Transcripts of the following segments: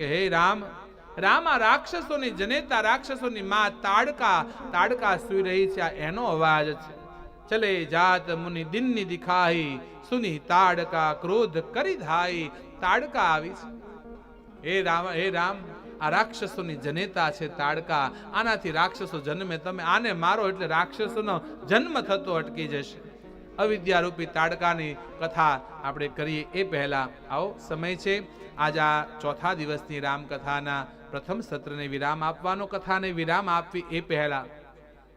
કે હે રામ, રામ આ રાક્ષસોની જનેતા, રાક્ષસોની માં તાડકા સુઈ રહી છે, આ એનો અવાજ છે. ચલે જાત મુનિ દિનની દિખાઈ, સુની તાડકા ક્રોધ કરી ધાઈ. તાડકા આવી છે. હે રામ, આ રાક્ષસોની જનેતા છે તાડકા, આનાથી રાક્ષસો જન્મે, તમે આને મારો એટલે રાક્ષસોનો જન્મ થતો અટકી જશે. અવિદ્યારૂપી તાડકાની કથા આપણે કરીએ એ પહેલા આવો સમય છે. આજ આ ચોથા દિવસની રામકથાના પ્રથમ સત્રને વિરામ આપવાનો. કથાને વિરામ આપવી એ પહેલા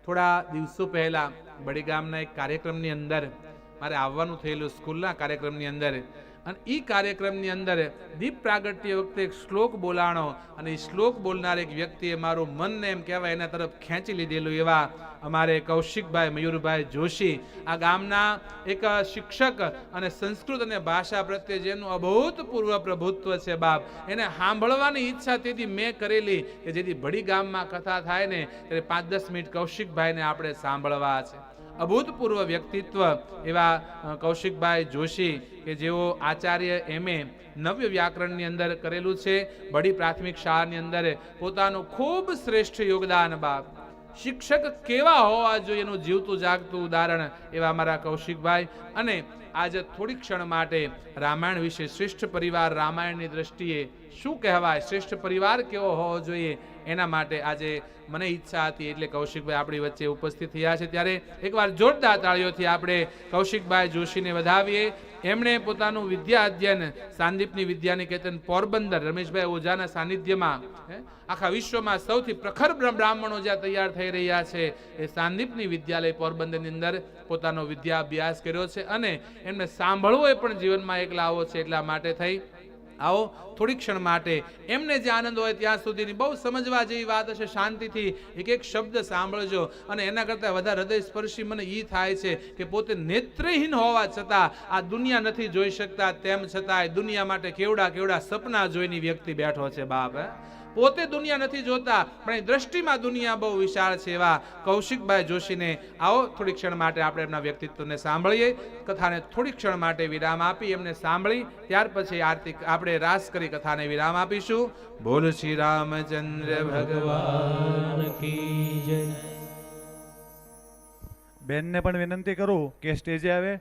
થોડા દિવસો પહેલા બડી ગામના એક કાર્યક્રમની અંદર મારે આવવાનું થયેલું, સ્કૂલના કાર્યક્રમની અંદર. અને એ કાર્યક્રમની અંદર દીપ પ્રાગટ્ય વખતે એક શ્લોક બોલાણો, અને એ શ્લોક બોલનાર એક વ્યક્તિએ મારું મનને એમ કહેવાય એના તરફ ખેંચી લીધેલું. એવા અમારે કૌશિકભાઈ મયુરભાઈ જોશી, આ ગામના એક શિક્ષક અને સંસ્કૃત અને ભાષા પ્રત્યે જેનું અભૂતપૂર્વ પ્રભુત્વ છે બાપ, એને સાંભળવાની ઈચ્છા તેથી મેં કરેલી કે જેથી બડી ગામમાં કથા થાય ને ત્યારે 5-10 મિનિટ કૌશિકભાઈને આપણે સાંભળવા છે. અભૂતપૂર્વ વ્યક્તિત્વ એવા કૌશિકભાઈ જોશી કે જેઓ આચાર્ય MA નવ્ય વ્યાકરણની અંદર કરેલું છે. બડી પ્રાથમિક શાળાની અંદર પોતાનું ખૂબ શ્રેષ્ઠ યોગદાન બાપ. શિક્ષક કેવા હોવા જોઈએ એનું જીવતું જાગતું ઉદાહરણ એવા અમારા કૌશિકભાઈ. અને આજે થોડી ક્ષણ માટે રામાયણ વિશે, શ્રેષ્ઠ પરિવાર રામાયણની દ્રષ્ટિએ શું કહેવાય, શ્રેષ્ઠ પરિવાર કેવો હોવો જોઈએ એના માટે આજે મને ઈચ્છા હતી એટલે કૌશિકભાઈ આપણી વચ્ચે ઉપસ્થિત થયા છે. ત્યારે એકવાર જોરદાર તાળીઓથી આપણે કૌશિકભાઈ જોશીને વધાવીએ. એમણે પોતાનું વિદ્યા અધ્યયન સાંદીપની વિદ્યાનિકેતન પોરબંદર રમેશભાઈ ઓઝાના સાનિધ્યમાં, આખા વિશ્વમાં સૌથી પ્રખર બ્રાહ્મણો જ્યાં તૈયાર થઈ રહ્યા છે એ સાંદીપની વિદ્યાલય પોરબંદરની અંદર પોતાનો વિદ્યા અભ્યાસ કર્યો છે. અને એમને સાંભળવો એ પણ જીવનમાં એક લાવો છે. એટલા માટે થઈ આવો થોડી ક્ષણ માટે એમને જે આનંદ હોય ત્યાં સુધીની બહુ સમજવા જેવી વાત હશે. શાંતિથી એક એક શબ્દ સાંભળજો. અને એના કરતાં વધારે હૃદય સ્પર્શી મને એ થાય છે કે પોતે નેત્રહીન હોવા છતાં આ દુનિયા નથી જોઈ શકતા, તેમ છતાંય દુનિયા માટે કેવડા સપના જોઈને વ્યક્તિ બેઠો છે બાપ. પોતે દુનિયા નથી જોતા પણ એ દ્રષ્ટિમાં દુનિયા બહુ વિશાળ છે. એવા કૌશિકભાઈ જોશીને આવો થોડી ક્ષણ માટે આપણે એમના વ્યક્તિત્વને સાંભળીએ. કથાને થોડી ક્ષણ માટે વિરામ આપી એમને સાંભળી ત્યાર પછી આરતી આપણે રાસ કરી કથાને વિરામ આપીશું. બોલ શ્રી રામચંદ્ર ભગવાન કી જય. બેનને પણ વિનંતી કરું કે સ્ટેજે આવે.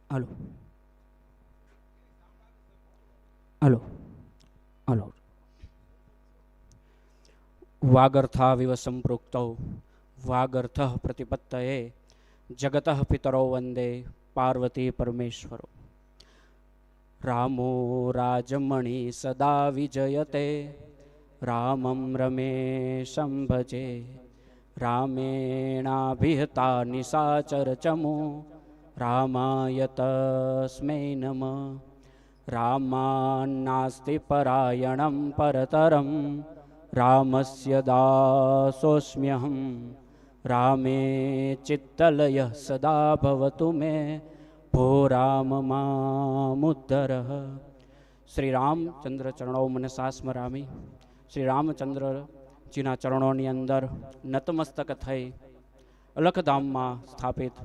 Hello hello hello. વાગર્થા વિવ સંપૃક્તૌ વાગર્થઃ પ્રતિપત્તયે જગતઃ પિતરો વંદે પાર્વતી પરમેશ્વરો. રામો રાજમણિ સદા વિજયતે રામં રમેશં ભજે રામેણાભિહતા નિશાચર ચમો રામાય તસ્મૈ નમઃ. રામાન્નાસ્તિ પરાયણં પરતરં રામસ્ય દાસોસ્મ્યહં. રામે ચિત્તલયઃ સદા ભવતુ મે ભો રામ મામુદ્ધરઃ. શ્રી રામચંદ્ર ચરણો મનસા સ્મરામી. શ્રી રામચંદ્રજીના ચરણોની અંદર નતમસ્તક થઈ અલખધામમાં સ્થાપિત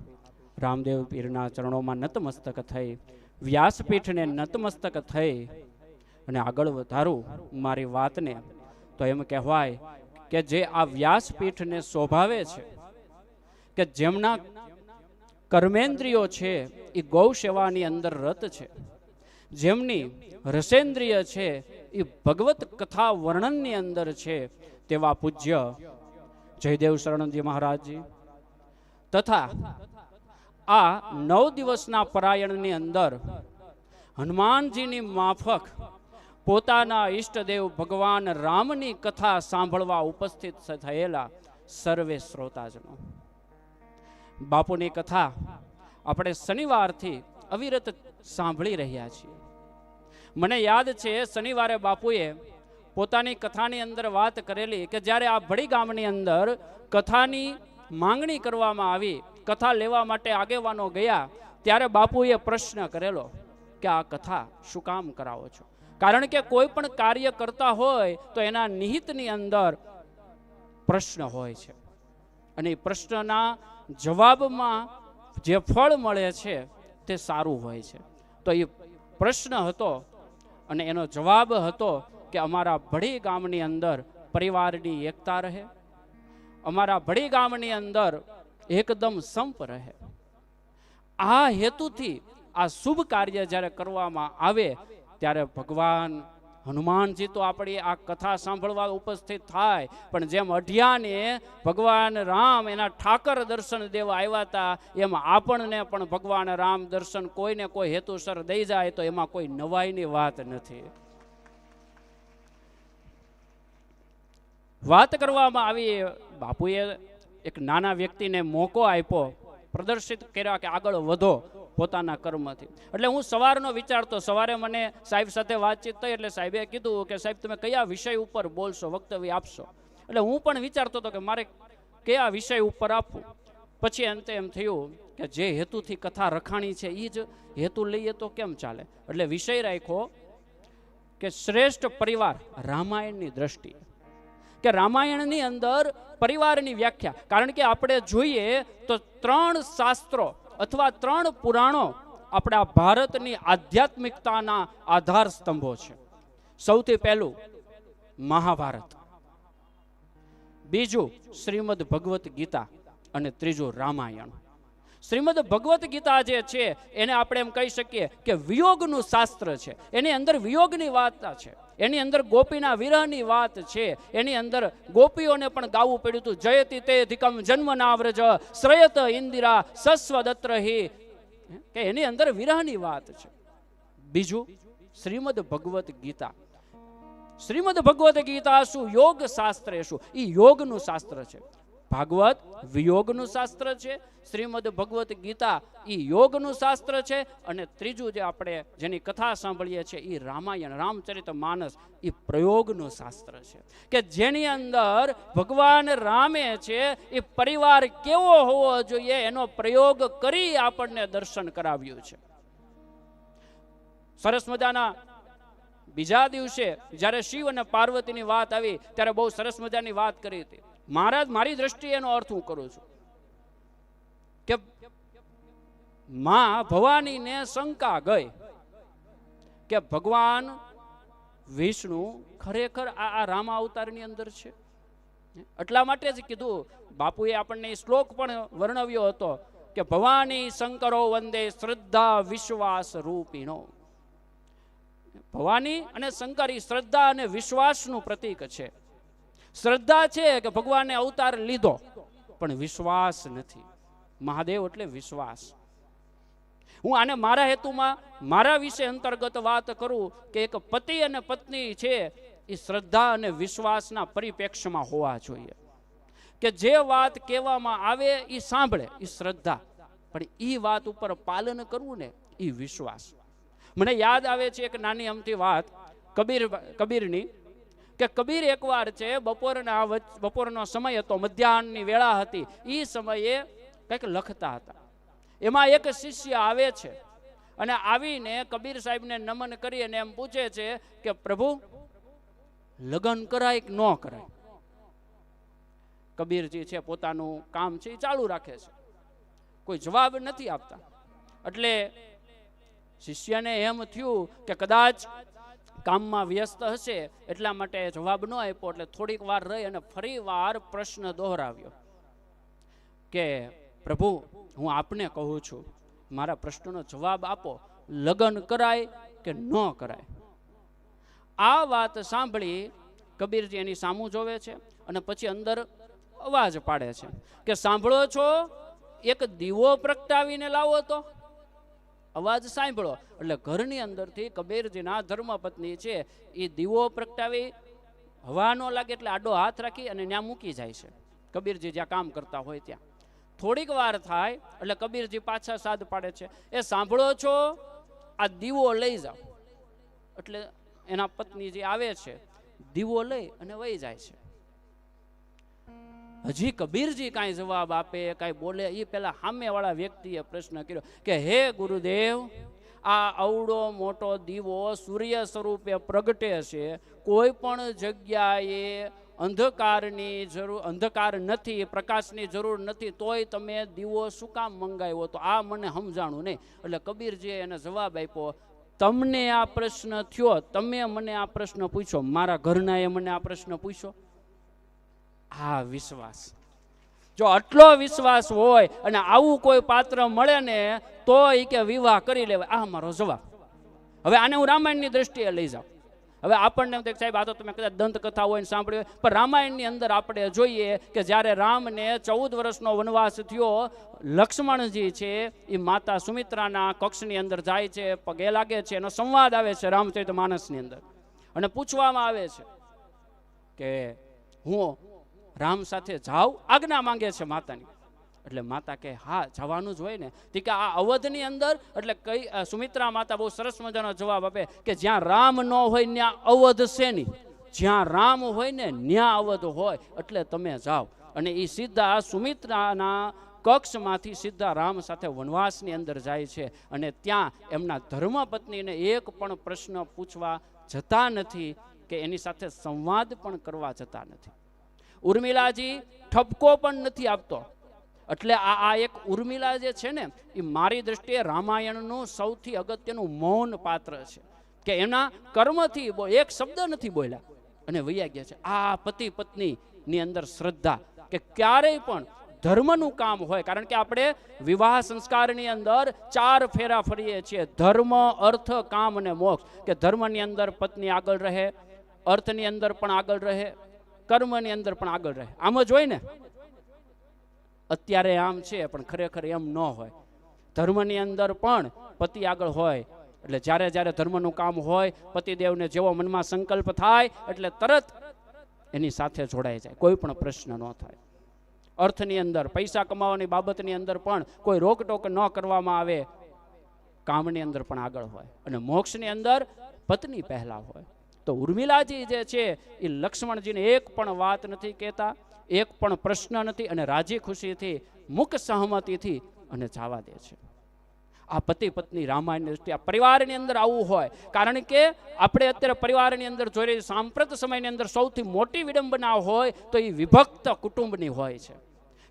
રામદેવ પીરના ચરણોમાં નતમસ્તક થઈ, વ્યાસપીઠને નતમસ્તક થઈ અને આગળ વધારું મારી વાતને તો એમ કહેવાય કે જે આ વ્યાસપીઠને શોભાવે છે, કે જેમના કર્મેન્દ્રિયો છે એ ગૌ સેવાની અંદર રત છે, જેમની રસેન્દ્રિય છે એ ભગવત કથા વર્ણનની અંદર છે, તેવા પૂજ્ય જયદેવ શરણજી મહારાજજી તથા આ 9 દિવસના પરાયણની અંદર હનુમાનજીની માફક પોતાના ઈષ્ટદેવ ભગવાન રામની કથા સાંભળવા ઉપસ્થિત થયેલા સર્વે શ્રોતાજનો, બાપુની કથા આપણે શનિવારથી અવિરત સાંભળી રહ્યા છીએ. મને યાદ છે શનિવારે બાપુએ પોતાની કથાની અંદર વાત કરેલી કે જ્યારે આ ભડી ગામની અંદર કથાની માંગણી કરવામાં આવી, કથા લેવા માટે આગેવાનો ગયા, ત્યારે બાપુએ પ્રશ્ન કરેલો કે આ કથા શું કામ કરાવો છો? કારણ કે કોઈ પણ કાર્ય કરતા હોય તો એના નિહિતની અંદર પ્રશ્ન હોય છે, અને પ્રશ્નના જવાબમાં જે ફળ મળે છે તે સારું હોય છે. તો એ પ્રશ્ન હતો અને એનો જવાબ હતો કે અમારા ભડી ગામની અંદર પરિવારની એકતા રહે, અમારા ભડી ગામની અંદર એકદમ સંપ રહે. આ હેતુથી આ શુભ કાર્ય જ્યારે કરવામાં આવે ત્યારે ભગવાન હનુમાનજી તો આપણી આ કથા સાંભળવા ઉપસ્થિત થાય, પણ જેમ અઢિયાને ભગવાન રામ એના ઠાકર દર્શન દેવા આવ્યા હતા, એમ આપણને પણ ભગવાન રામ દર્શન કોઈને કોઈ હેતુસર દઈ જાય તો એમાં કોઈ નવાઈની વાત નથી. વાત કરવામાં આવી, બાપુએ એક નાના વ્યક્તિને મોકો આપ્યો, પ્રદર્શિત કર્યા કે આગળ વધો પોતાના કર્મથી. એટલે હું સવારનો વિચારતો, સવારે મને સાહેબ સાથે વાતચીત થઈ એટલે સાહેબે કીધું કે સાહેબ તમે કયા વિષય ઉપર બોલશો, વક્તવ્ય આપશો? એટલે હું પણ વિચારતો હતો કે મારે કયા વિષય ઉપર આપવું. પછી અંતે એમ થયું કે જે હેતુથી કથા રખાણી છે એ જ હેતુ લઈએ તો કેમ ચાલે. એટલે વિષય રાખ્યો કે શ્રેષ્ઠ પરિવાર રામાયણની દ્રષ્ટિએ, કે રામાયણની અંદર પરિવારની વ્યાખ્યા. કારણ કે આપણે જોઈએ તો 3 શાસ્ત્રો અથવા 3 પુરાણો આપણા ભારતની આધ્યાત્મિકતાના આધાર સ્તંભો છે. સૌથી પહેલું મહાભારત, બીજું શ્રીમદ ભગવત ગીતા અને ત્રીજું રામાયણ. શ્રીમદ ભગવત ગીતા જે છે એને આપણે એમ કહી શકીએ કે વિયોગનું શાસ્ત્ર છે. એની અંદર વિયોગની વાત છે, એની અંદર ગોપીના વિરહની વાત છે, એની અંદર ગોપીઓને પણ ગાવું પડ્યું હતું, જયતિ તે અધિકમ જન્મના વ્રજ શ્રયત ઇન્દિરા સસ્વદત્રહી, કે એની અંદર વિરહની વાત છે. બીજું શ્રીમદ ભગવત ગીતા. શ્રીમદ ભગવત ગીતા શું? યોગ શાસ્ત્ર. શું? એ યોગનું શાસ્ત્ર છે. ભાગવત વિયોગનું શાસ્ત્ર છે, શ્રીમદ ભગવત ગીતા એ યોગનું શાસ્ત્ર છે, અને ત્રીજું જે આપણે જેની કથા સાંભળીએ છીએ એ રામાયણ રામચરિત માનસ એ પ્રયોગનું શાસ્ત્ર છે, કે જેની અંદર ભગવાન રામે છે એ પરિવાર કેવો હોવો જોઈએ એનો પ્રયોગ કરી આપણને દર્શન કરાવ્યું છે. સરસ મજાના બીજા દિવસે જ્યારે શિવ અને પાર્વતીની વાત આવી ત્યારે બહુ સરસ મજાની વાત કરી હતી. મહારાજ, મારી દ્રષ્ટિએ એનો અર્થ હું કરું છું કે માં ભવાનીને શંકા ગઈ કે ભગવાન વિષ્ણુ ખરેખર આ રામા અવતારની અંદર છે. એટલા માટે જ કીધું બાપુએ આપણને શ્લોક પણ વર્ણવ્યો હતો કે ભવાની શંકરો વંદે શ્રદ્ધા વિશ્વાસ રૂપીનો. ભવાની અને શંકર એ શ્રદ્ધા અને વિશ્વાસનું પ્રતીક છે. શ્રદ્ધા છે કે ભગવાને અવતાર લીધો, પણ વિશ્વાસ નથી. મહાદેવ એટલે વિશ્વાસ. હું આને મારા હેતુમાં મારા વિશે અંતર્ગત વાત કરું કે એક પતિ અને પત્ની છે એ શ્રદ્ધા અને વિશ્વાસના પરિપ્રેક્ષ્યમાં હોવા જોઈએ, કે જે વાત કહેવામાં આવે એ સાંભળે એ શ્રદ્ધા, પણ એ વાત ઉપર પાલન કરવું ને એ વિશ્વાસ. મને યાદ આવે છે એક નાની અમથી વાત કબીરની, કે કબીર એકવાર છે બપોરનો સમય હતો, મધ્યાહનની વેળા હતી, એ સમયે કંઈક લખતા હતા. એમાં એક શિષ્ય આવે છે અને આવીને કબીર સાહેબને નમન કરી અને એમ પૂછે છે કે પ્રભુ લગ્ન કરાય કે ન કરાય? કબીરજી છે પોતાનું કામ છે એ ચાલુ રાખે છે, કોઈ જવાબ નથી આપતા. એટલે શિષ્યને એમ થયું કે કદાચ કામમાં વ્યસ્ત હશે એટલા માટે જવાબ ન આપ્યો. એટલે થોડીક વાર રહી અને ફરી વાર પ્રશ્ન દોહરાવ્યો કે પ્રભુ હું આપને કહું છું, મારા પ્રશ્નનો જવાબ આપો, લગ્ન કરાય કે ન કરાય? આ વાત સાંભળી કબીરજી એની સામું જોવે છે અને પછી અંદર અવાજ પાડે છે કે સાંભળો છો એક દીવો પ્રગટાવીને લાવો તો અવાજ સાંભળો. એટલે ઘરની અંદરથી કબીરજીના ધર્મપત્ની છે એ દીવો પ્રગટાવી, હવા ન લાગે એટલે આડો હાથ રાખી અને ત્યાં મૂકી જાય છે કબીરજી જ્યાં કામ કરતા હોય ત્યાં. થોડીક વાર થાય એટલે કબીરજી પાછા સાદ પાડે છે, એ સાંભળો છો, આ દીવો લઈ જાઓ. એટલે એના પત્ની જે આવે છે દીવો લઈ અને વહી જાય છે. હજી કબીરજી કાંઈ જવાબ આપે, કાંઈ બોલે એ પેલા સામેવાળા વ્યક્તિએ પ્રશ્ન કર્યો કે હે ગુરુદેવ, આ અવડો મોટો દીવો સૂર્ય સ્વરૂપે પ્રગટે છે, કોઈ પણ જગ્યાએ અંધકાર નથી, પ્રકાશની જરૂર નથી, તોય તમે દીવો શું કામ મંગાવ્યો? તો આ મને સમજાણું નહીં. એટલે કબીરજીએ એને જવાબ આપ્યો, તમને આ પ્રશ્ન થયો, તમે મને આ પ્રશ્ન પૂછ્યો, મારા ઘરનાએ મને આ પ્રશ્ન પૂછ્યો. આ વિશ્વાસ, જો આટલો વિશ્વાસ હોય અને આવું કોઈ પાત્ર મળે ને તો એ કે વિવાહ કરી લેવાય. આ મારો જવાબ. હવે આને હું રામાયણની દ્રષ્ટિએ લઈ જાઉં. હવે આપણને એમ થાય સાહેબ આ તો તમે કદાચ દંતકથા હોય ને સાંભળ્યું હોય, પણ રામાયણની અંદર આપણે જોઈએ કે જ્યારે રામને 14 વર્ષનો વનવાસ થયો, લક્ષ્મણજી છે એ માતા સુમિત્રાના કક્ષની અંદર જાય છે, પગે લાગે છે, એનો સંવાદ આવે છે રામચરિતમાનસની અંદર, અને પૂછવામાં આવે છે કે હું રામ સાથે જાઉં, આજ્ઞા માંગે છે માતાની. એટલે માતા કે હા જવાનું જ હોય ને. કે આ અવધની અંદર, એટલે કઈ સુમિત્રા માતા બહુ સરસ મજાનો જવાબ આપે કે જ્યાં રામ ન હોય ત્યાં અવધ છે નહીં, જ્યાં રામ હોય ને ત્યાં અવધ હોય, એટલે તમે જાઓ. અને એ સીધા સુમિત્રાના કક્ષમાંથી સીધા રામ સાથે વનવાસની અંદર જાય છે. અને ત્યાં એમના ધર્મપત્નીને એક પણ પ્રશ્ન પૂછવા જતા નથી કે એની સાથે સંવાદ પણ કરવા જતા નથી. ઉર્મિલાજી ઠપકો પણ નથી આપતો. એટલે આ એક ઉર્મિલા જે છે ને એ મારી દ્રષ્ટિએ રામાયણનું સૌથી અગત્યનું મૌન પાત્ર છે કે એના કર્મથી એક શબ્દ નથી બોલ્યા અને વૈયા ગયા છે. આ પતિ પત્નીની અંદર શ્રદ્ધા કે ક્યારેય પણ ધર્મનું કામ હોય, કારણ કે આપણે વિવાહ સંસ્કારની અંદર 4 ફેરા ફરીએ છીએ, ધર્મ, અર્થ, કામ અને મોક્ષ. કે ધર્મની અંદર પત્ની આગળ રહે, અર્થની અંદર પણ આગળ રહે, કર્મની અંદર પણ આગળ રહે. આમ જ હોય ને. અત્યારે આમ છે પણ ખરેખર એમ ન હોય. ધર્મની અંદર પણ પતિ આગળ હોય, એટલે જ્યારે જ્યારે ધર્મનું કામ હોય, પતિદેવને જેવો મનમાં સંકલ્પ થાય એટલે તરત એની સાથે જોડાઈ જાય, કોઈ પણ પ્રશ્ન ન થાય. અર્થની અંદર પૈસા કમાવાની બાબતની અંદર પણ કોઈ રોકટોક ન કરવામાં આવે, કામની અંદર પણ આગળ હોય. અને મોક્ષની અંદર પત્ની પહેલા હોય. તો ઉર્મિલાજી જે છે એ લક્ષ્મણજીને એક પણ વાત નથી કહેતા, એક પણ પ્રશ્ન નથી, અને રાજી ખુશીથી મુખ સહમતિથી અને જવા દે છે. આ પતિ પત્ની રામાયણની દ્રષ્ટિએ પરિવારની અંદર આવું હોય. કારણ કે આપણે અત્યારે પરિવારની અંદર જોઈ રહી સાંપ્રત સમયની અંદર સૌથી મોટી વિડંબના હોય તો એ વિભક્ત કુટુંબની હોય છે.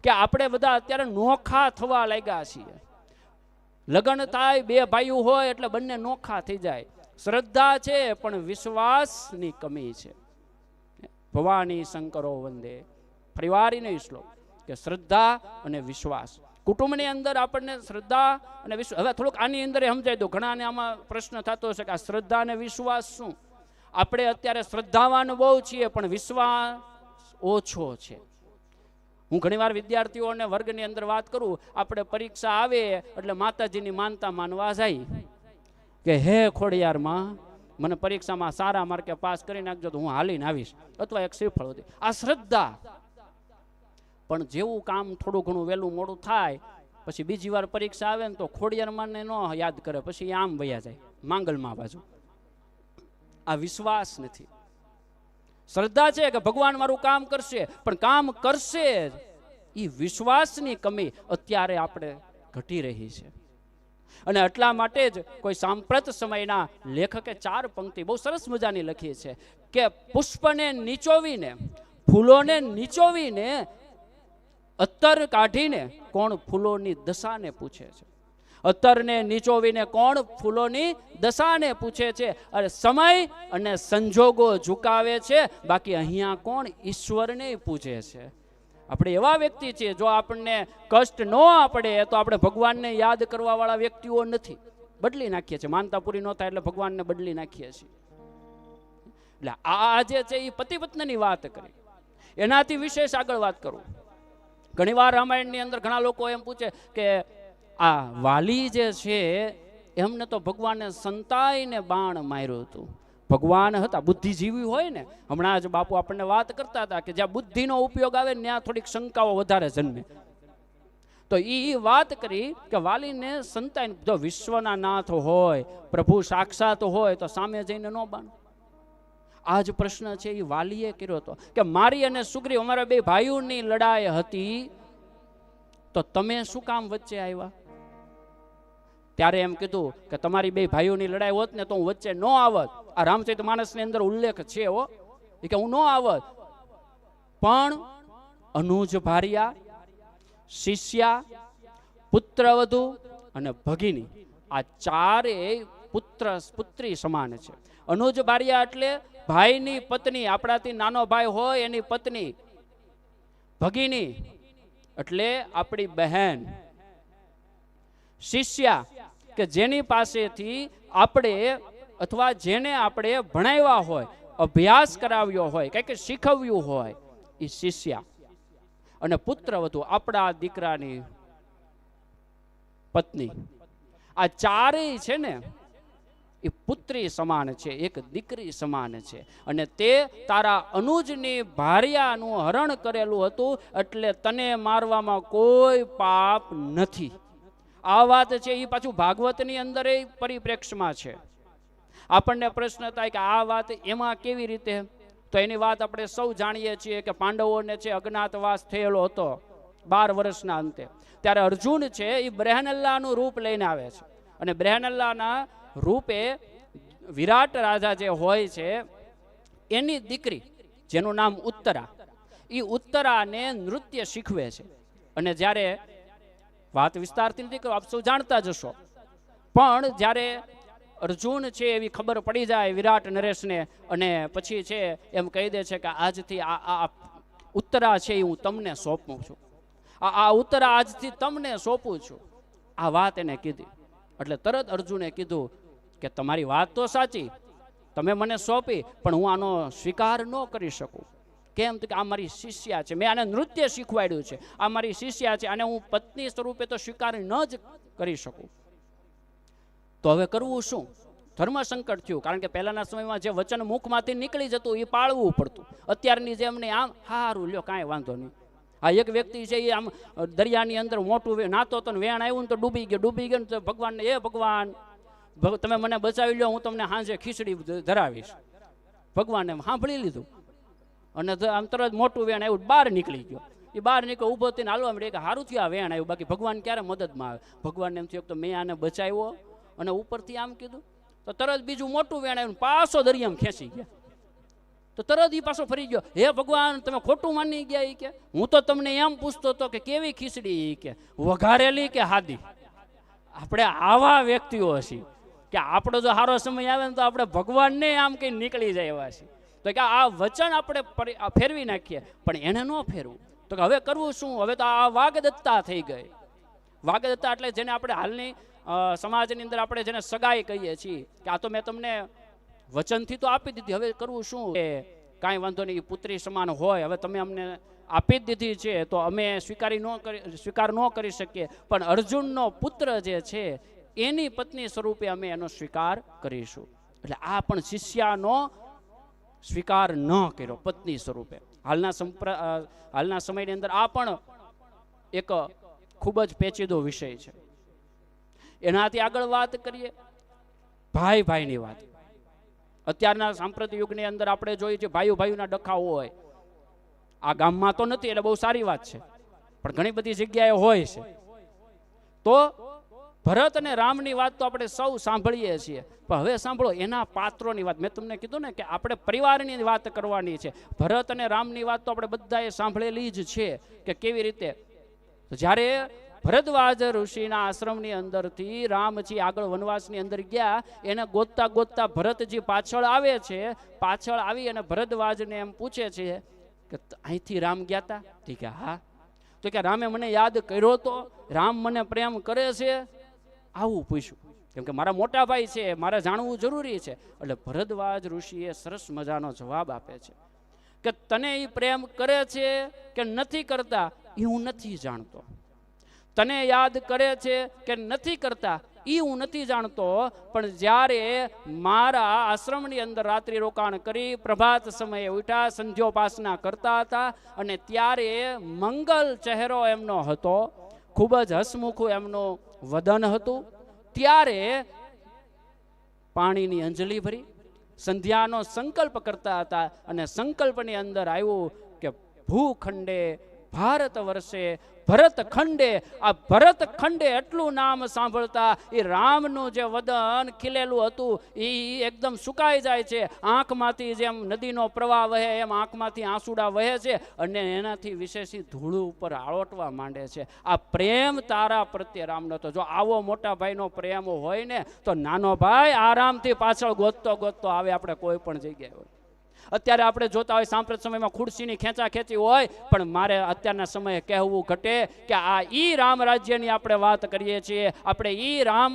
કે આપણે બધા અત્યારે નોખા થવા લાગ્યા છીએ. લગ્ન થાય, 2 ભાઈઓ હોય એટલે બંને નોખા થઈ જાય. શ્રદ્ધા છે પણ વિશ્વાસની કમી છે. ભવાની શંકરો વંદે, પરિવારીનો શ્લોક કે શ્રદ્ધા અને વિશ્વાસ. કુટુંબની અંદર આપણને શ્રદ્ધા અને વિશ્વાસ. હવે થોડુંક આની અંદર સમજાય દો. ઘણાને આમાં પ્રશ્ન થતો હશે કે આ શ્રદ્ધા અને વિશ્વાસ શું? આપણે અત્યારે શ્રદ્ધાવાન બહુ છીએ પણ વિશ્વાસ ઓછો છે. હું ઘણીવાર વિદ્યાર્થીઓને વર્ગની અંદર વાત કરું, આપણે પરીક્ષા આવે એટલે માતાજીની માનતા માનવા જાય કે હે ખોડિયારમાં મને પરીક્ષામાં સારા માર્કે પાસ કરી નાખજો તો હું હાલીને આવીશ, અથવા એક શ્રીફળ હતી. આ શ્રદ્ધા. પણ જેવું કામ થોડું ઘણું વહેલું મોડું થાય પછી બીજી વાર પરીક્ષા આવે ને તો ખોડિયારમાંને ન યાદ કરે, પછી આમ વયા જાય માંગલમાં બાજુ. આ વિશ્વાસ નથી. શ્રદ્ધા છે કે ભગવાન મારું કામ કરશે, પણ કામ કરશે એ વિશ્વાસની કમી અત્યારે આપણે ઘટી રહી છે. અને એટલા માટે જ કોઈ સાંપ્રત સમયના લેખકે 4 પંક્તિ બહુ સરસ મજાની લખી છે કે પુષ્પને નીચોવીને, ફૂલોને નીચોવીને, અત્તર કાઢીને કોણ ફૂલોની દશાને પૂછે છે. અત્તરને નીચોવીને કોણ ફૂલોની દશાને પૂછે છે. અરે સમય અને સંજોગો ઝુકાવે છે, બાકી અહીંયા કોણ ઈશ્વરને પૂજે છે. આપણે એવા વ્યક્તિ છીએ, જો આપણને કષ્ટ ન પડે તો આપણે ભગવાનને યાદ કરવા વાળા વ્યક્તિઓ નથી. બદલી નાખીએ છીએ. માનતા પૂરી ન થાય એટલે ભગવાનને બદલી નાખીએ છીએ. એટલે આ જે છે એ પતિ પત્નીની વાત કરી. એનાથી વિશેષ આગળ વાત કરું. ઘણીવાર રામાયણની અંદર ઘણા લોકો એમ પૂછે કે આ વાલી જે છે એમને તો ભગવાને સંતાઈને બાણ માર્યું હતું. ભગવાન હતા, બુદ્ધિજીવી હોય ને. હમણાં જ બાપુ આપણને વાત કરતા હતા કે જ્યાં બુદ્ધિનો ઉપયોગ આવે ને ત્યાં થોડીક શંકાઓ વધારે જન્મે. તો એ વાત કરી કે વાલીને સંતાઈને, જો વિશ્વના નાથ હોય, પ્રભુ સાક્ષાત હોય તો સામે જઈને ન બાણ. આ જ પ્રશ્ન છે એ વાલીએ કર્યો હતો કે મારી અને સુગ્રીવ અમારા બે ભાઈઓની લડાઈ હતી તો તમે શું કામ વચ્ચે આવ્યા? ત્યારે એમ કીધું કે તમારી બે ભાઈઓની લડાઈ હોત ને તો હું વચ્ચે ન આવત. આ રામચરિતમાનસની અંદર ઉલ્લેખ છે હો કે હું ન આવત. પણ અનુજ ભાર્યા, શિષ્યા, પુત્રવધુ અને ભગિની, આ ચારેય પુત્રી સમાન છે. અનુજ ભાર્યા એટલે ભાઈની પત્ની, આપણાથી નાનો ભાઈ હોય એની પત્ની. ભગિની એટલે આપણી બહેન. શિષ્યા કે જેની પાસેથી આપણે અથવા જેને આપણે ભણાવ્યા હોય, અભ્યાસ કરાવ્યો હોય, કંઈક શીખવ્યું હોય, એ શિષ્યા. અને પુત્રવધુ આપણા દીકરાની પત્ની. આ ચારેય છે ને એ પુત્રી સમાન છે, એક દીકરી સમાન છે. અને તે તારા અનુજની ભાર્યાનું હરણ કરેલું હતું એટલે તને મારવામાં કોઈ પાપ નથી. આ વાત છે એ પાછું ભાગવતની અંદર એ પરિપ્રેક્ષમાં છે. આપણને પ્રશ્ન થાય કે આ વાત એમાં કેવી રીતે? તો એની વાત આપણે સૌ જાણીએ છીએ કે પાંડવોને છે અજ્ઞાતવાસ થયેલો હતો 12 વર્ષના અંતે. ત્યારે અર્જુન છે એ બ્રહ્નલ્લાનું રૂપ લઈને આવે છે. અને બ્રહ્નલ્લાના રૂપે વિરાટ રાજા જે હોય છે એની દીકરી જેનું નામ ઉત્તરા, એ ઉત્તરાને નૃત્ય શીખવે છે. અને જ્યારે વાત વિસ્તારથી નથી કહું, આપ સૌ જાણતા જશો, પણ જ્યારે અર્જુન છે એવી ખબર પડી જાય વિરાટ નરેશને, અને પછી છે એમ કહી દે છે કે આજથી આ ઉત્તરા છે એ હું તમને સોંપું છું, આ ઉત્તરા આજથી તમને સોંપું છું. આ વાત એને કીધી એટલે તરત અર્જુને કીધું કે તમારી વાત તો સાચી, તમે મને સોંપી, પણ હું આનો સ્વીકાર ન કરી શકું. કેમ? તો કે આ મારી શિષ્યા છે, મેં આને નૃત્ય શીખવાડ્યું છે, આ મારી શિષ્યા છે, અને હું પત્ની સ્વરૂપે તો સ્વીકાર ન જ કરી શકું. તો હવે કરવું શું? ધર્મ સંકટ થયું. કારણ કે પહેલાના સમયમાં જે વચન મુખમાંથી નીકળી જતું એ પાળવું પડતું. અત્યારની જેમ નહીં, આમ હારું લ્યો કાંઈ વાંધો નહીં. આ એક વ્યક્તિ છે એ આમ દરિયાની અંદર મોટું નાતો તો વેણ આવ્યું ને તો ડૂબી ગયો ને તો ભગવાનને, એ ભગવાન તમે મને બચાવી લ્યો, હું તમને સાંજે ખીચડી ધરાવીશ. ભગવાને સાંભળી લીધું અને આમ તરત મોટું વેણ આવ્યું, બહાર નીકળી ગયો. એ બહાર નીકળ્યો, ઊભો થઈને હાલવા મળે કે સારું થયું આ વેણ આવ્યું, બાકી ભગવાન ક્યારે મદદમાં આવે. ભગવાનને એમ થયું તો મેં આને બચાવ્યો અને ઉપરથી આમ કીધું તો તરત બીજું મોટું વેણ આવ્યું, પાછો દરિયામાં ખેંચી ગયા. તો તરત એ પાછો ફરી ગયો, હે ભગવાન તમે ખોટું માની ગયા. એ કે હું તો તમને એમ પૂછતો હતો કે કેવી ખીચડી, એ કે વઘારેલી કે હાદી. આપણે આવા વ્યક્તિઓ છીએ કે આપણો જો સારો સમય આવે ને તો આપણે ભગવાનને આમ કઈ નીકળી જાય એવા છીએ. તો કે આ વચન આપણે ફેરવી નાખીએ, પણ એને ન ફેરવું. તો કે હવે કરવું શું? હવે તો આ વાગદત્તા થઈ ગઈ. વાગદત્તા એટલે જેને આપણે હાલની સમાજની અંદર આપણે જેને સગાઈ કહીએ છીએ કે આ તો મેં તમને વચનથી તો આપી દીધી, હવે કરવું શું? કે કાંઈ વાંધો નહીં, પુત્રી સમાન હોય, હવે તમે અમને આપી જ દીધી છે તો અમે સ્વીકાર ન કરી શકીએ, પણ અર્જુનનો પુત્ર જે છે એની પત્ની સ્વરૂપે અમે એનો સ્વીકાર કરીશું. એટલે આ પણ શિષ્યાનો સ્વીકાર ન કર્યો પત્ની સ્વરૂપે. હાલના સમયની અંદર આ પણ એક ખૂબ જ પેચીદો વિષય છે. એનાથી આગળ વાત કરીએ ભાઈ ભાઈની વાત. અત્યારના સાંપ્રતિક યુગની અંદર આપણે જોઈએ છીએ ભાઈઓના ડખા હોય. આ ગામમાં તો નથી એટલે બહુ સારી વાત છે, પણ ઘણી બધી જગ્યાએ હોય છે. તો ભરત અને રામની વાત તો આપણે સૌ સાંભળીએ છીએ, પણ હવે સાંભળો એના પાત્રોની વાત. મેં તમને કીધું ને કે આપણે પરિવારની વાત કરવાની છે. ભરત અને રામની વાત તો આપણે બધાએ સાંભળેલી જ છે કે કેવી રીતે જ્યારે ભરદ્વાજ ઋષિના આશ્રમની અંદરથી રામજી આગળ વનવાસની અંદર ગયા, એને ગોતતા ગોતતા ભરતજી પાછળ આવે છે. પાછળ આવી અને ભરદ્વાજને એમ પૂછે છે કે અહીંથી રામ ગયા હતા? ઠીક હા. તો કે રામે મને યાદ કર્યો તો, રામ મને પ્રેમ કરે છે? આવું પૂછ્યું. કેમ કે મારા મોટા ભાઈ છે, મારે જાણવું જરૂરી છે. એટલે ભરદ્વાજ ઋષિએ સરસ મજાનો જવાબ આપે છે કે તને એ પ્રેમ કરે છે કે નથી કરતા એ હું નથી જાણતો. તને યાદ કરે છે કે નથી કરતા એ હું નથી જાણતો, પણ જ્યારે મારા આશ્રમની અંદર રાત્રિ રોકાણ કરી પ્રભાત સમયે ઉઠ્યા, સંધ્યોપાસના કરતા હતા, અને ત્યારે મંગલ ચહેરો એમનો હતો, ખૂબ જ હસમુખું એમનું વદન હતું. ત્યારે પાણીની અંજલિ ભરી સંધ્યાનો સંકલ્પ કરતા હતા, અને સંકલ્પની અંદર આવ્યું કે ભૂખંડે ભારત વર્ષે ભરતખંડે. આ ભરતખંડે એટલું નામ સાંભળતા એ રામનું જે વદન ખીલેલું હતું એ એકદમ સુકાઈ જાય છે. આંખમાંથી જેમ નદીનો પ્રવાહ વહે એમ આંખમાંથી આંસુડા વહે છે, અને એનાથી વિશેષી ધૂળ ઉપર આળોટવા માંડે છે. આ પ્રેમ તારા પ્રત્યે રામનો હતો. જો આવો મોટા ભાઈનો પ્રેમ હોય ને તો નાનો ભાઈ આરામથી પાછળ ગોતતો ગોતતો આવે આપણે કોઈ પણ જગ્યાએ હોય. અત્યારે આપણે જોતા હોય સાંપ્રત સમયમાં ખુરશીની ખેંચી હોય, પણ મારે અત્યારના સમયે કહેવું ઘટે કે આ ઈ રામ રાજ્યની આપણે વાત કરીએ છીએ. આપણે ઈ રામ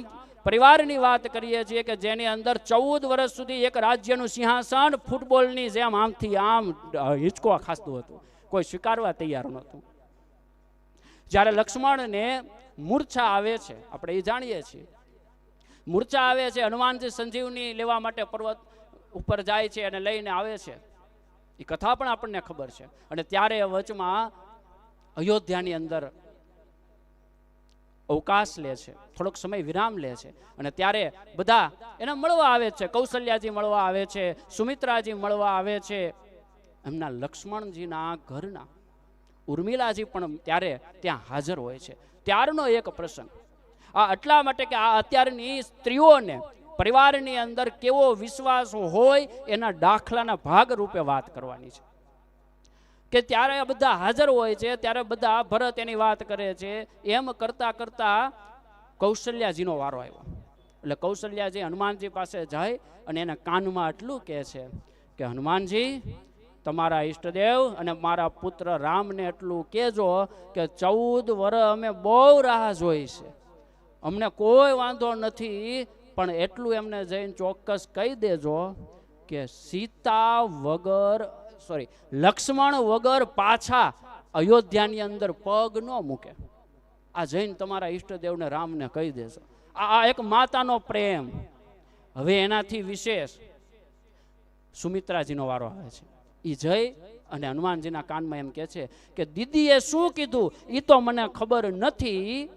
પરિવારની વાત કરીએ છીએ કે જેની અંદર 14 વર્ષ સુધી એક રાજ્યનું સિંહાસન ફૂટબોલની જેમ આમથી આમ હિંચકો ખાસતું હતું, કોઈ સ્વીકારવા તૈયાર નહોતું. જ્યારે લક્ષ્મણને મૂર્છા આવે છે, આપણે એ જાણીએ છીએ, મૂર્છા આવે છે, હનુમાનજી સંજીવની લેવા માટે પર્વત ઉપર જાય છે અને લઈને આવે છે, એ કથા પણ આપણને ખબર છે. અને ત્યારે વચમાં અયોધ્યાની અંદર અવકાશ લે છે, થોડોક સમય વિરામ લે છે, અને ત્યારે બધા એને મળવા આવે છે. કૌશલ્યાજી મળવા આવે છે, સુમિત્રાજી મળવા આવે છે, એમના લક્ષ્મણજીના ઘરના ઉર્મિલાજી પણ ત્યારે ત્યાં હાજર હોય છે. ત્યારનો એક પ્રસંગ આ એટલા માટે કે આ અત્યારની સ્ત્રીઓને પરિવારની અંદર કેવો વિશ્વાસ હોય એના દાખલાના ભાગ રૂપે વાત કરવાની છે. કે ત્યારે બધા હાજર હોય છે, ત્યારે બધા ભરત એની વાત કરે છે. એમ કરતા કરતા કૌશલ્યાજીનો વારો આવ્યો. એટલે કૌશલ્યાજી હનુમાનજી પાસે જાય અને એના કાનમાં એટલું કહે છે કે હનુમાનજી, તમારા ઈષ્ટદેવ અને મારા પુત્ર રામને એટલું કહેજો કે 14 વર્ષ અમે બહુ રાહ જોઈ છે, અમને કોઈ વાંધો નથી, પણ એટલું એમને જઈને ચોક્કસ કહી દેજો કે લક્ષ્મણ વગર પાછા અયોધ્યાની અંદર પગ ન મૂકે. આ જઈને તમારા ઈષ્ટદેવને રામને કહી દેજો. આ એક માતાનો પ્રેમ. હવે એનાથી વિશેષ સુમિત્રાજીનો વારો આવે છે. એ જઈ અને હનુમાનજીના કાનમાં એમ કહે છે કે દીદીએ શું કીધું એ તો મને ખબર નથી,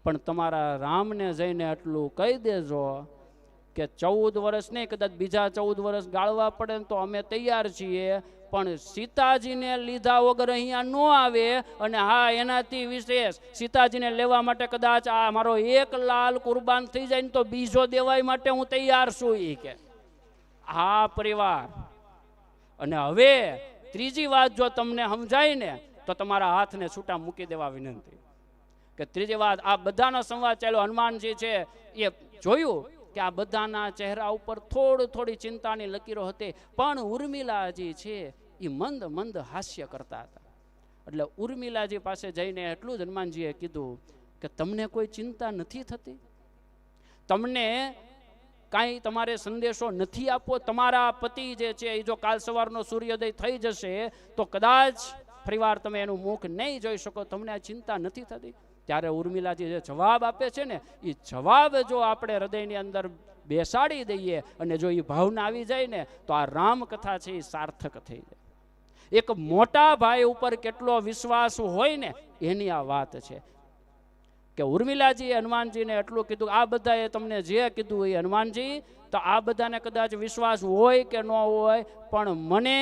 પણ તમારા રામને જઈને એટલું કહી દેજો કે 14 વર્ષ નહીં, કદાચ બીજા 14 વર્ષ ગાળવા પડે તો અમે તૈયાર છીએ, પણ સીતાજીને લીધા વગર અહીંયા ન આવે. અને હા, એનાથી વિશેષ સીતાજીને લેવા માટે કદાચ આ મારો એક લાલ કુરબાન થઈ જાય ને તો બીજો દેવાય માટે હું તૈયાર છું. એ કે આ પરિવાર. અને હવે ત્રીજી વાત જો તમને સમજાય ને તો તમારા હાથને છૂટા મૂકી દેવા વિનંતી. કે ત્રીજી વાત, આ બધાનો સંવાદ ચાલ્યો. હનુમાનજી છે એ જોયું કે આ બધાના ચહેરા ઉપર થોડી ચિંતાની લકીરો હતી, પણ ઉર્મિલાજી છે એ મંદ મંદ હાસ્ય કરતા હતા. એટલે ઉર્મિલાજી પાસે જઈને એટલું જ હનુમાનજીએ કીધું કે તમને કોઈ ચિંતા નથી થતી? તમને કાંઈ તમારે સંદેશો નથી આપવો? તમારા પતિ જે છે એ જો કાલ સવારનો સૂર્યોદય થઈ જશે તો કદાચ ફરીવાર તમે એનું મુખ નહીં જોઈ શકો, તમને આ ચિંતા નથી થતી? ત્યારે ઉર્મિલાજી જે જવાબ આપે છે ને, એ જવાબ જો આપણે હૃદયની અંદર બેસાડી દઈએ અને જો એ ભાવના આવી જાય ને તો આ રામકથા છે એ સાર્થક થઈ જાય. એક મોટા ભાઈ ઉપર કેટલો વિશ્વાસ હોય ને એની આ વાત છે. કે ઉર્મિલાજીએ હનુમાનજીને એટલું કીધું, આ બધાએ તમને જે કીધું એ હનુમાનજી, તો આ બધાને કદાચ વિશ્વાસ હોય કે ન હોય, પણ મને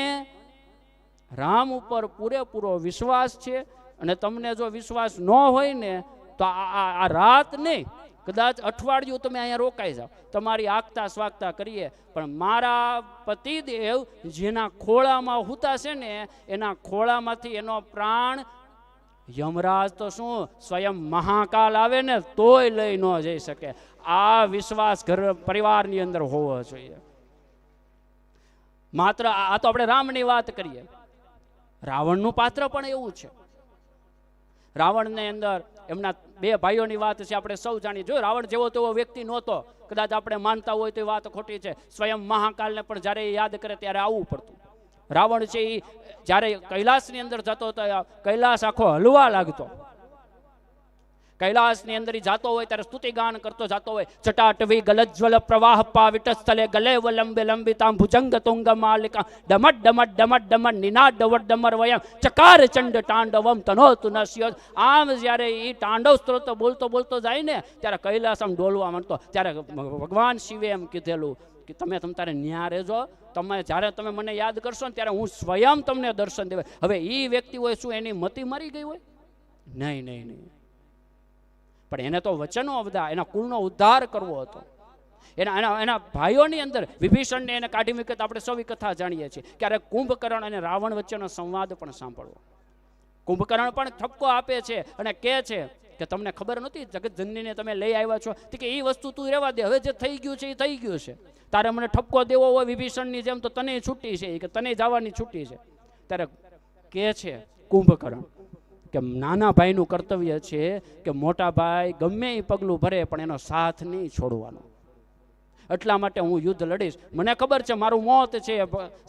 રામ ઉપર પૂરેપૂરો વિશ્વાસ છે. અને તમને જો વિશ્વાસ ન હોય ને તો આ રાત નહીં, કદાચ અઠવાડિયું તમે અહીંયા રોકાઈ જાઓ, તમારી આગતા સ્વાગતા કરીએ, પણ મારા પતિદેવ જેના ખોળામાં હુતા છે ને એના ખોળામાંથી એનો પ્રાણ યમરાજ તો શું સ્વયં મહાકાલ આવે ને તોય લઈ ન જઈ શકે. આ વિશ્વાસ ઘર પરિવારની અંદર હોવો જોઈએ. માત્ર આ તો આપણે રામની વાત કરીએ, રાવણનું પાત્ર પણ એવું છે. રાવણની અંદર એમના 2 ભાઈઓની વાત છે, આપણે સૌ જાણીએ. જો રાવણ જેવો તેવો વ્યક્તિ નહોતો, કદાચ આપણે માનતા હોય તો એ વાત ખોટી છે. સ્વયં મહાકાલને પણ જ્યારે યાદ કરે ત્યારે આવવું પડતું. રાવણ છે એ જ્યારે કૈલાસની અંદર જતો હતો, કૈલાસ આખો હલવા લાગતો. કૈલાસની અંદર જાતો હોય ત્યારે સ્તુતિગાન કરતો જાતો હોય. ચટાટવી ગલજ્વલ પ્રવાહ પાવિટસ્થલે ગલે વલંબે લંબિતામ ભુજંગ તુંગ માલિકા ડમટ ડમટ ડમટ ડમટ નિનાદ ડવટ ડમર વયમ ચકાર ચંડ તાંડવમ તનોતુ નસ્યો. આમ જ્યારે એ તાંડવ સ્ત્રોત બોલતો બોલતો જાય ને ત્યારે કૈલાસ આમ ડોલવા માંડતો. ત્યારે ભગવાન શિવે એમ કીધેલું કે તમે તારે ન્યા રહેજો, તમે જ્યારે તમે મને યાદ કરશો ને ત્યારે હું સ્વયં તમને દર્શન દેવાય. હવે એ વ્યક્તિ હોય શું એની મતિ મરી ગઈ હોય? નહીં નહીં નહીં. પણ એને તો વચનો બધા એના કુળનો ઉદ્ધાર કરવો હતો. એના ભાઈઓની અંદર વિભીષણને એને કાઢી મૂકે તો આપણે સૌ કથા જાણીએ છીએ. ક્યારેક કુંભકર્ણ અને રાવણ વચ્ચેનો સંવાદ પણ સાંભળવો. કુંભકર્ણ પણ ઠપકો આપે છે અને કહે છે કે તમને ખબર નહોતી જગતજનનીને તમે લઈ આવ્યા છો, કે એ વસ્તુ તું રહેવા દે, હવે જે થઈ ગયું છે એ થઈ ગયું છે. તારે મને ઠપકો દેવો હોય વિભીષણની જેમ તો તને છૂટી છે, કે તને જવાની છૂટી છે. ત્યારે કહે છે કુંભકર્ણ કે નાના ભાઈનું કર્તવ્ય છે કે મોટા ભાઈ ગમે એ પગલું ભરે પણ એનો સાથ નહીં છોડવાનો. એટલા માટે હું યુદ્ધ લડીશ. મને ખબર છે મારું મોત છે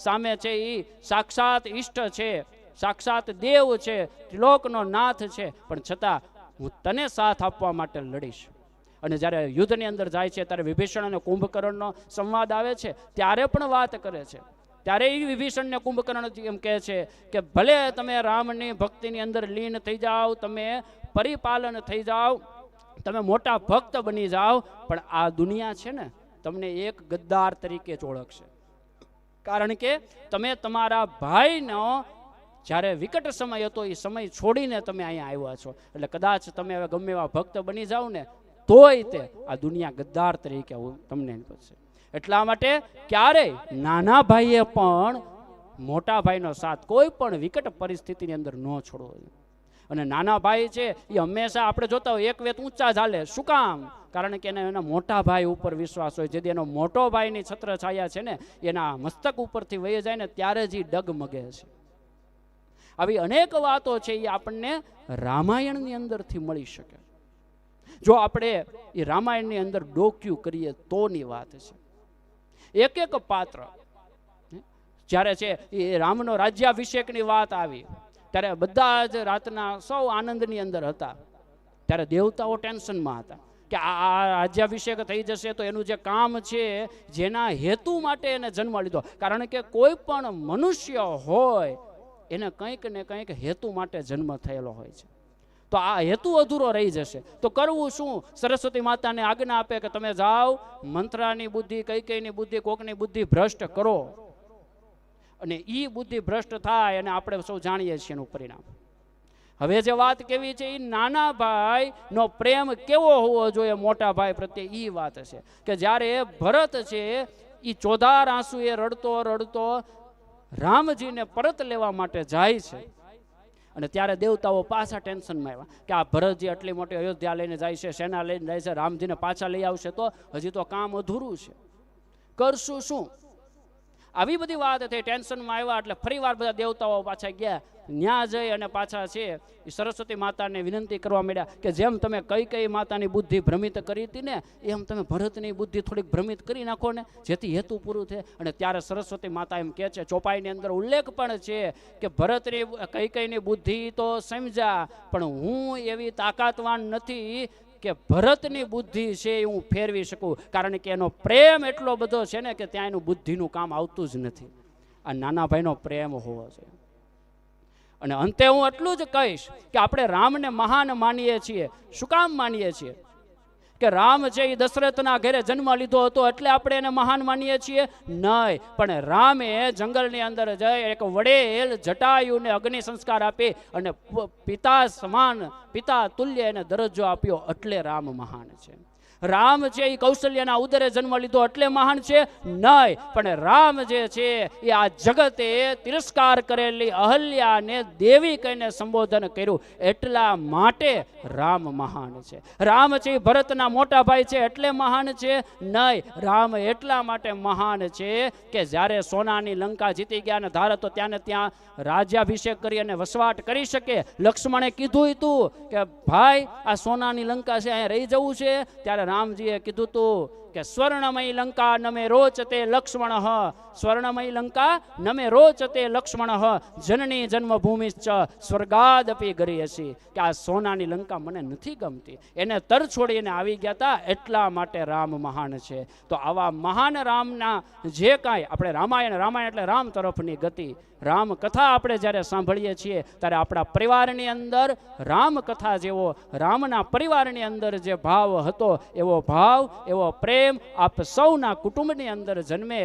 સામે છે એ સાક્ષાત ઈષ્ટ છે, સાક્ષાત દેવ છે, ત્રિલોકનો નાથ છે, પણ છતાં હું તને સાથ આપવા માટે લડીશ. અને જ્યારે યુદ્ધની અંદર જાય છે ત્યારે વિભીષણ અને કુંભકર્ણનો સંવાદ આવે છે ત્યારે પણ વાત કરે છે. ત્યારે એ વિભીષણને કુંભકર્ણ એમ કહે છે કે ભલે તમે રામની ભક્તિની અંદર લીન થઈ જાઓ, તમે પરિપાલન થઈ જાઓ, તમે મોટા ભક્ત બની જાઓ, પણ આ દુનિયા છે ને તમને એક ગદ્દાર તરીકે જ ઓળખશે. કારણ કે તમે તમારા ભાઈનો જ્યારે વિકટ સમય હતો એ સમય છોડીને તમે અહીંયા આવ્યા છો. એટલે કદાચ તમે હવે ગમે એવા ભક્ત બની જાઓ ને તોય તે આ દુનિયા ગદ્દાર તરીકે તમને પૂછશે. એટલા માટે ક્યારેય નાના ભાઈએ પણ મોટા ભાઈનો સાથ કોઈ પણ વિકટ પરિસ્થિતિની અંદર ન છોડવો. અને નાના ભાઈ છે એ હંમેશા આપણે જોતા હોય એક વેત ઊંચા ચાલે. શું કામ? કારણ કે એના મોટા ભાઈ ઉપર વિશ્વાસ હોય. જેથી એનો મોટો ભાઈની છત્ર છાયા છે ને એના મસ્તક ઉપરથી વહી જાય ને ત્યારે જ એ ડગમગે છે. આવી અનેક વાતો છે એ આપણને રામાયણની અંદરથી મળી શકે. જો આપણે એ રામાયણની અંદર ડોક્યુ કરીએ તોની વાત છે. એક એક પાત્ર જ્યારે છે એ રામનો રાજ્યાભિષેકની વાત આવી ત્યારે બધા જ રાતના સૌ આનંદની અંદર હતા. ત્યારે દેવતાઓ ટેન્શનમાં હતા કે આ રાજ્યાભિષેક થઈ જશે તો એનું જે કામ છે જેના હેતુ માટે એને જન્મ લીધો. કારણ કે કોઈ પણ મનુષ્ય હોય એને કંઈક ને કંઈક હેતુ માટે જન્મ થયેલો હોય છે. તો આ હેતુ અધૂરો રહી જશે તો કરવું શું? સરસ્વતી માતાને આજ્ઞા આપે કે તમે જાઓ મંત્રાની બુદ્ધિ, કૈકેયીની બુદ્ધિ, કોકની બુદ્ધિ ભ્રષ્ટ કરો. અને ઈ બુદ્ધિ ભ્રષ્ટ થાય અને આપણે સૌ જાણીએ છીએ એનું પરિણામ. હવે જે વાત કેવી છે એ નાના ભાઈ નો પ્રેમ કેવો હોવો જોઈએ મોટા ભાઈ પ્રત્યે ઈ વાત છે કે જ્યારે ભરત છે એ ચોધાર આંસુએ રડતો રડતો રામજીને પરત લેવા માટે જાય છે. અને ત્યારે દેવતાઓ પાછા ટેન્શનમાં આવ્યા કે આ ભરતજી આટલી મોટી અયોધ્યા લઈને જાય છે, સેના લઈને જાય છે, રામજીને પાછા લઈ આવશે તો હજી તો કામ અધૂરું છે, કરશું શું? આવી બધી વાત થઈ. ટેન્શનમાં આવ્યા એટલે ફરી વાર બધા દેવતાઓ પાછા ગયા. ન્યા જઈ અને પાછા છે એ સરસ્વતી માતાને વિનંતી કરવા માંડ્યા કે જેમ તમે કઈ માતાની બુદ્ધિ ભ્રમિત કરી હતી ને એમ તમે ભરતની બુદ્ધિ થોડીક ભ્રમિત કરી નાખો ને જેથી હેતુ પૂરું થાય. અને ત્યારે સરસ્વતી માતા એમ કહે છે, ચોપાઈની અંદર ઉલ્લેખ પણ છે કે ભરતની કઈની બુદ્ધિ તો સમજ્યા પણ હું એવી તાકાતવાન નથી કે ભરતની બુદ્ધિ છે એ હું ફેરવી શકું. કારણ કે એનો પ્રેમ એટલો બધો છે ને કે ત્યાં એનું બુદ્ધિનું કામ આવતું જ નથી. આ નાના ભાઈનો પ્રેમ હોવો છે. અને અંતે હું એટલું જ કહીશ કે આપણે રામને મહાન માનીએ છીએ. શું કામ માનીએ છીએ? કે રામ છે એ દશરથના ઘરે જન્મ લીધો હતો એટલે આપણે એને મહાન માનીએ છીએ? નહીં, પણ રામે જંગલની અંદર જઈ એક વડેલ જટાયુને અગ્નિ સંસ્કાર આપી અને પિતા સમાન, પિતા તુલ્ય એને દરજ્જો આપ્યો એટલે રામ મહાન છે. રામ છે એ કૌશલ્યના ઉદરે જન્મ લીધો એટલે મહાન છે? નહીં, પણ રામ જે છે એ આ જગતે તિરસ્કાર કરેલી અહલ્યાને દેવી કહીને સંબોધન કર્યું એટલા માટે રામ મહાન છે. રામ છે એ ભરતના મોટા ભાઈ છે એટલે મહાન છે? નહીં, રામ એટલા માટે મહાન છે કે જ્યારે સોનાની લંકા જીતી ગયા અને ધાર હતો ત્યાં ત્યાં રાજ્યાભિષેક કરી અને વસવાટ કરી શકે. લક્ષ્મણે કીધું હતું કે ભાઈ આ સોનાની લંકા છે અહીંયા રહી જવું છે. ત્યારે રામજીએ કીધું તું કે સ્વર્ણમય લંકા નમે રોચતે લક્ષ્મણ, સ્વર્ણમય લંકા નમે રોચતે લક્ષ્મણ, જનની જન્મભૂમિશ્ચ સ્વર્ગાદપી ગરીયસી, કે આ સોનાની લંકા મને નથી ગમતી. એને તર છોડીને આવી ગયા હતા, એટલા માટે રામ મહાન છે. તો આવા મહાન રામના જે કાંઈ આપણે રામાયણ એટલે રામ તરફની ગતિ, રામ કથા આપણે જ્યારે સાંભળીએ છીએ ત્યારે આપણા પરિવારની અંદર રામ કથા જેવો, રામના પરિવારની અંદર જે ભાવ હતો એવો ભાવ, એવો પ્રેમ આપ સૌના કુટુંબની અંદર જન્મે,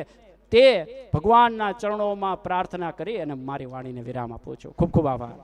તે ભગવાનના ચરણોમાં પ્રાર્થના કરી અને મારી વાણીને વિરામ આપું છું. ખૂબ ખૂબ આભાર.